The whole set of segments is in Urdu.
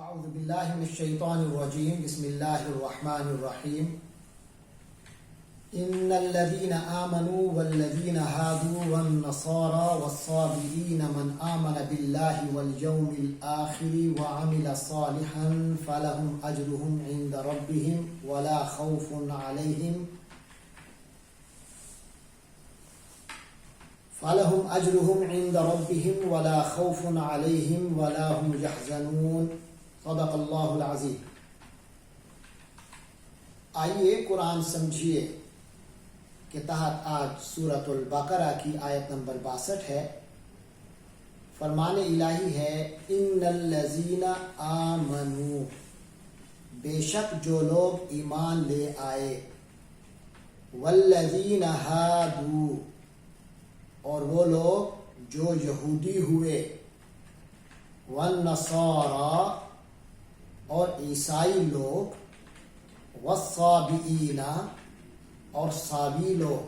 اعوذ باللہ من الشیطان الرجیم بسم اللہ الرحمن الرحیم ان الذين آمنوا والذين هادوا والنصارى والصابئين من آمن بالله واليوم الآخر وعمل صالحا فلهم أجرهم عند ربهم ولا خوف عليهم ولا هم يحزنون صدق اللہ العظیم۔ آئیے قرآن سمجھیے کے تحت آج سورۃ البقرہ کی آیت نمبر 62 ہے۔ فرمان الہی ہے ان الذین آمنوا، بے شک جو لوگ ایمان لے آئے، والذین ہادوا، اور وہ لوگ جو یہودی ہوئے، والنصارى، اور عیسائی لوگ، والصابئین، اور صابی لوگ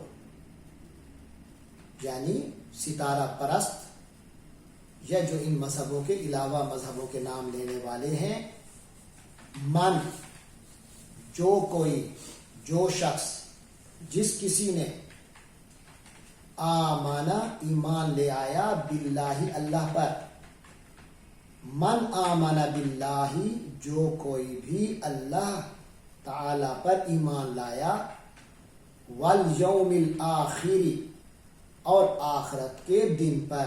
یعنی ستارہ پرست یا جو ان مذہبوں کے علاوہ مذہبوں کے نام لینے والے ہیں، من، جو کوئی، جو شخص، جس کسی نے، آمانا، ایمان لے آیا، باللہ، اللہ پر، من آمنا باللہ، جو کوئی بھی اللہ تعالی پر ایمان لایا، والیوم الآخر، اور آخرت کے دن پر،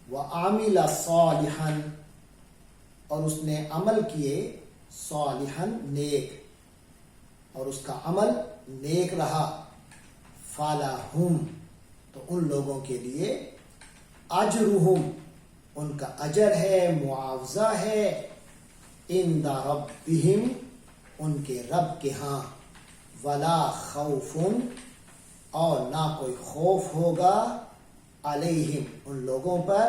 وعمل صالحا، اور اس نے عمل کیے، صالحا، نیک، اور اس کا عمل نیک رہا، فلہم، تو ان لوگوں کے لیے، اجرہم، ان کا اجر ہے، معاوضہ ہے، عند ربہم، ان کے رب کے ہاں، ولا خوف، اور نہ کوئی خوف ہوگا، علیہم، ان لوگوں پر،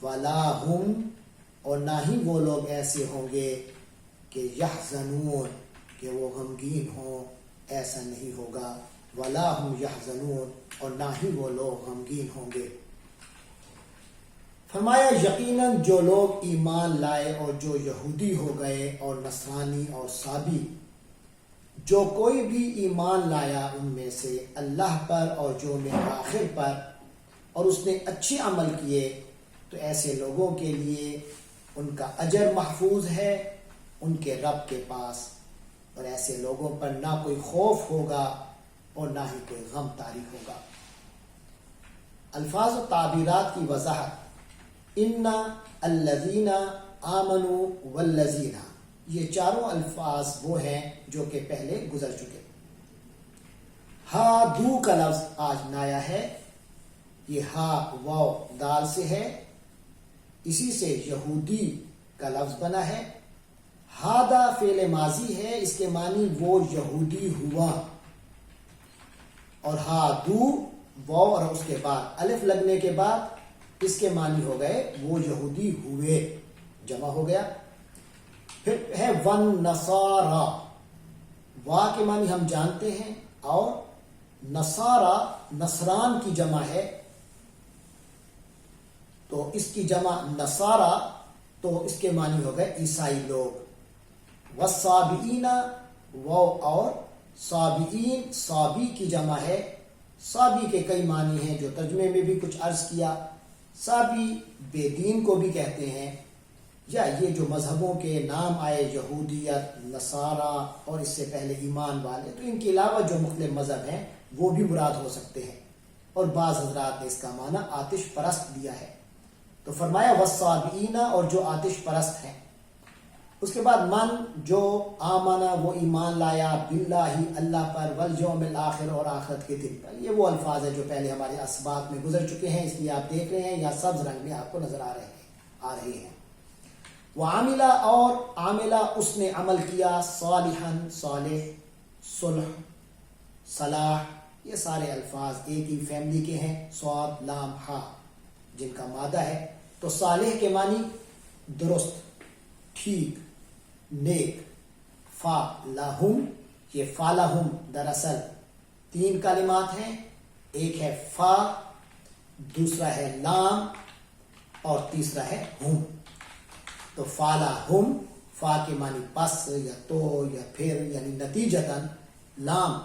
ولا ہم، اور نہ ہی وہ لوگ ایسے ہوں گے کہ یحزنون، کہ وہ غمگین ہوں، ایسا نہیں ہوگا، ولا ہم یحزنون، اور نہ ہی وہ لوگ غمگین ہوں گے۔ فرمایا یقیناً جو لوگ ایمان لائے اور جو یہودی ہو گئے اور نصرانی اور صابی، جو کوئی بھی ایمان لایا ان میں سے اللہ پر اور یوم آخر پر، اور اس نے اچھے عمل کیے، تو ایسے لوگوں کے لیے ان کا اجر محفوظ ہے ان کے رب کے پاس، اور ایسے لوگوں پر نہ کوئی خوف ہوگا اور نہ ہی کوئی غم طاری ہوگا۔ الفاظ و تعبیرات کی وضاحت، ان الذین آمنوا والذین، یہ چاروں الفاظ وہ ہیں جو کہ پہلے گزر چکے۔ ہادو کا لفظ آج نایا ہے، یہ ہا واو دال سے ہے، اسی سے یہودی کا لفظ بنا ہے۔ ہادا فعل ماضی ہے، اس کے معنی وہ یہودی ہوا، اور ہادو واو اور اس کے بعد الف لگنے کے بعد اس کے معنی ہو گئے وہ یہودی ہوئے، جمع ہو گیا۔ پھر ہے ون نصارا، وا کے معنی ہم جانتے ہیں، اور نصارا نصران کی جمع ہے، تو اس کی جمع نصارا، تو اس کے معنی ہو گئے عیسائی لوگ۔ والصابئین، وہ اور صابئین، صابی کی جمع ہے، صابی کے کئی معنی ہیں جو ترجمے میں بھی کچھ عرض کیا۔ صابی بے دین کو بھی کہتے ہیں، یا یہ جو مذہبوں کے نام آئے، یہودیت، نصارہ، اور اس سے پہلے ایمان والے، تو ان کے علاوہ جو مختلف مذہب ہیں وہ بھی مراد ہو سکتے ہیں، اور بعض حضرات نے اس کا معنی آتش پرست دیا ہے۔ تو فرمایا والصابئین، اور جو آتش پرست ہیں۔ اس کے بعد من، جو آمنا، وہ ایمان لایا، باللہ، اللہ پر، والیوم الآخر، اور آخرت کے دن پر۔ یہ وہ الفاظ ہیں جو پہلے ہمارے اسباق میں گزر چکے ہیں، اس لیے آپ دیکھ رہے ہیں یا سبز رنگ میں آپ کو نظر آ رہے ہیں۔ وعاملہ، اور عاملہ، اس نے عمل کیا، صالحا، صالح، صلح، صلاح، یہ سارے الفاظ ایک ہی فیملی کے ہیں، صاد، لام، ہا، جن کا مادہ ہے۔ تو صالح کے معنی درست، ٹھیک، نیک۔ فا لہم، یہ فا لہم دراصل تین کلمات ہیں، ایک ہے فا، دوسرا ہے لام، اور تیسرا ہے ہم۔ تو فالا ہم، فا کے معنی پس یا تو یا پھر، یعنی نتیجتاً لام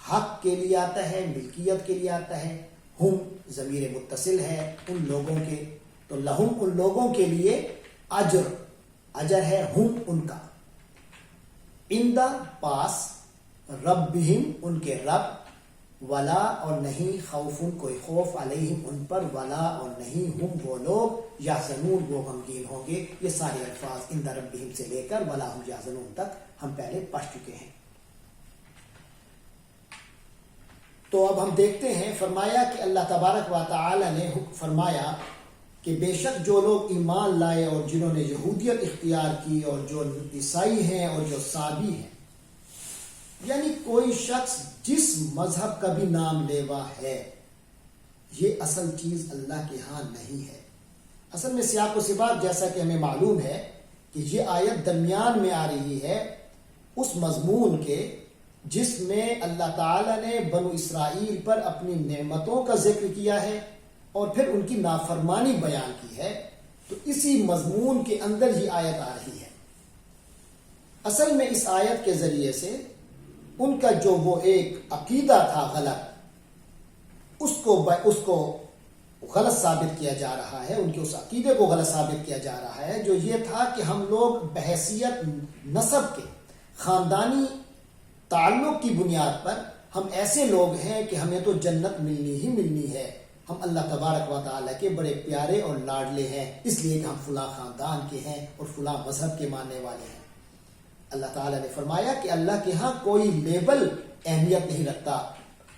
حق کے لیے آتا ہے، ملکیت کے لیے آتا ہے، ہم ضمیر متصل ہے ان لوگوں کے، تو لہم ان لوگوں کے لیے، اجر ہے ہم ان کا، اندہ پاس، ربہم ان کے رب، ولا اور نہیں، خوفن کوئی خوف، علیہم ان پر، ولا اور نہیں، ہم وہ لوگ، یحزنون وہ غمگین ہوں گے۔ یہ سارے الفاظ اندہ ربہم سے لے کر ولا ہم یحزنون تک ہم پہلے پڑھ چکے ہیں۔ تو اب ہم دیکھتے ہیں، فرمایا کہ اللہ تبارک و تعالی نے فرمایا کہ بے شک جو لوگ ایمان لائے اور جنہوں نے یہودیت اختیار کی، اور جو عیسائی ہیں اور جو صابی ہیں، یعنی کوئی شخص جس مذہب کا بھی نام لیوا ہے، یہ اصل چیز اللہ کے ہاں نہیں ہے۔ اصل میں سیاق و سباق جیسا کہ ہمیں معلوم ہے کہ یہ آیت درمیان میں آ رہی ہے اس مضمون کے جس میں اللہ تعالیٰ نے بنو اسرائیل پر اپنی نعمتوں کا ذکر کیا ہے اور پھر ان کی نافرمانی بیان کی ہے، تو اسی مضمون کے اندر ہی آیت آ رہی ہے۔ اصل میں اس آیت کے ذریعے سے ان کا جو وہ ایک عقیدہ تھا غلط، اس کو غلط ثابت کیا جا رہا ہے، ان کے اس عقیدے کو غلط ثابت کیا جا رہا ہے جو یہ تھا کہ ہم لوگ بحیثیت نسب کے، خاندانی تعلق کی بنیاد پر ہم ایسے لوگ ہیں کہ ہمیں تو جنت ملنی ہی ملنی ہے، ہم اللہ تبارک و تعالیٰ کے بڑے پیارے اور لاڈلے ہیں، اس لیے کہ ہم فلاں خاندان کے ہیں اور فلاں مذہب کے ماننے والے ہیں۔ اللہ تعالیٰ نے فرمایا کہ اللہ کے ہاں کوئی لیبل اہمیت نہیں رکھتا،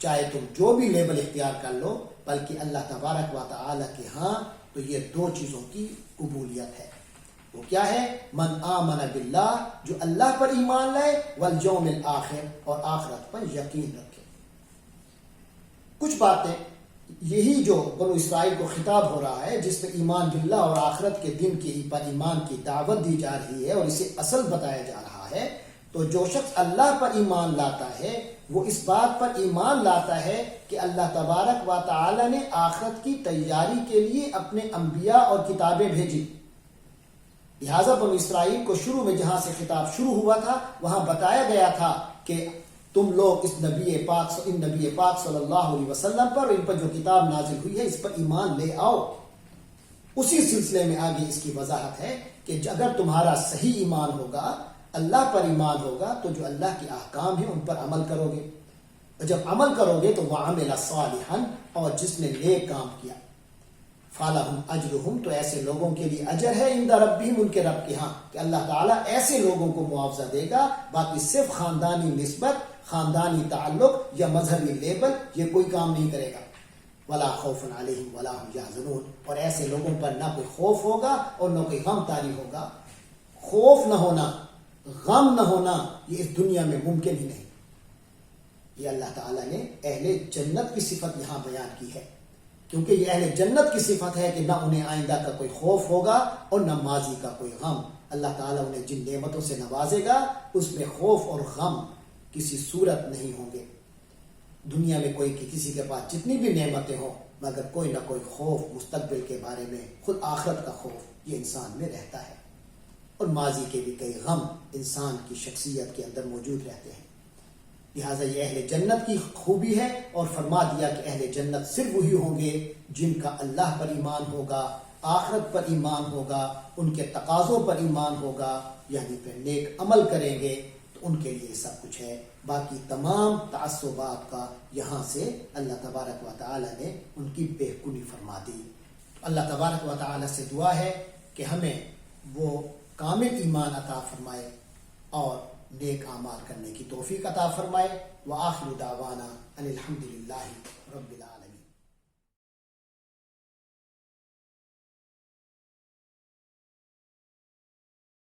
چاہے تم جو بھی لیبل اختیار کر لو، بلکہ اللہ تبارک و تعالیٰ کے ہاں تو یہ دو چیزوں کی قبولیت ہے۔ وہ کیا ہے؟ من آمن باللہ، جو اللہ پر ایمان لائے، والیوم الآخر، اور آخرت پر یقین رکھے۔ کچھ باتیں یہی جو بنو اسرائیل کو خطاب ہو رہا ہے، جس میں ایمان باللہ اور آخرت کے دن کے پر ایمان کی دعوت دی جا رہی ہے اور اسے اصل بتایا جا رہا ہے، تو جو شخص اللہ پر ایمان لاتا ہے وہ اس بات پر ایمان لاتا ہے کہ اللہ تبارک و تعالی نے آخرت کی تیاری کے لیے اپنے انبیاء اور کتابیں بھیجی۔ لہٰذا بنو اسرائیل کو شروع میں جہاں سے خطاب شروع ہوا تھا وہاں بتایا گیا تھا کہ تم لوگ ان نبی پاک صلی اللہ علیہ وسلم پر، ان پر جو کتاب نازل ہوئی ہے اس پر ایمان لے آؤ۔ اسی سلسلے میں آگے اس کی وضاحت ہے کہ اگر تمہارا صحیح ایمان ہوگا، اللہ پر ایمان ہوگا، تو جو اللہ کے احکام ہیں ان پر عمل کرو گے، اور جب عمل کرو گے تو وَعَمِلَ صَالِحًا، اور جس نے نیک کام کیا، فَلَهُمْ أَجْرُهُمْ، تو ایسے لوگوں کے لیے اجر ہے عند ربہم، ان کے رب کے ہاں، کہ اللہ تعالیٰ ایسے لوگوں کو معاوضہ دے گا۔ باقی صرف خاندانی نسبت، خاندانی تعلق یا مذہبی لیبل یہ کوئی کام نہیں کرے گا۔ وَلَا خَوْفٌ عَلَيْهِمْ وَلَا هُمْ يَحْزَنُونَ، اور ایسے لوگوں پر نہ کوئی خوف ہوگا اور نہ کوئی غم طاری ہوگا۔ خوف نہ ہونا، غم نہ ہونا، یہ اس دنیا میں ممکن ہی نہیں۔ یہ اللہ تعالیٰ نے اہل جنت کی صفت یہاں بیان کی ہے، کیونکہ یہ اہل جنت کی صفت ہے کہ نہ انہیں آئندہ کا کوئی خوف ہوگا اور نہ ماضی کا کوئی غم۔ اللہ تعالیٰ انہیں جن نعمتوں سے نوازے گا اس میں خوف اور غم کسی صورت نہیں ہوں گے۔ دنیا میں کسی کے پاس جتنی بھی نعمتیں ہوں، مگر کوئی نہ کوئی خوف مستقبل کے بارے میں، خود آخرت کا خوف یہ انسان میں رہتا ہے، اور ماضی کے بھی کئی غم انسان کی شخصیت کے اندر موجود رہتے ہیں۔ لہٰذا یہ اہل جنت کی خوبی ہے، اور فرما دیا کہ اہل جنت صرف وہی ہوں گے جن کا اللہ پر ایمان ہوگا، آخرت پر ایمان ہوگا، ان کے تقاضوں پر ایمان ہوگا، یعنی پھر نیک عمل کریں گے تو ان کے لیے سب کچھ ہے۔ باقی تمام تعصبات کا یہاں سے اللہ تبارک و تعالی نے ان کی بہکونی فرما دی۔ اللہ تبارک و تعالی سے دعا ہے کہ ہمیں وہ کامل ایمان عطا فرمائے اور نیک اعمال کرنے کی توفیق عطا فرمائے۔ وآخر دعوانا ان الحمد للہ رب العالمین۔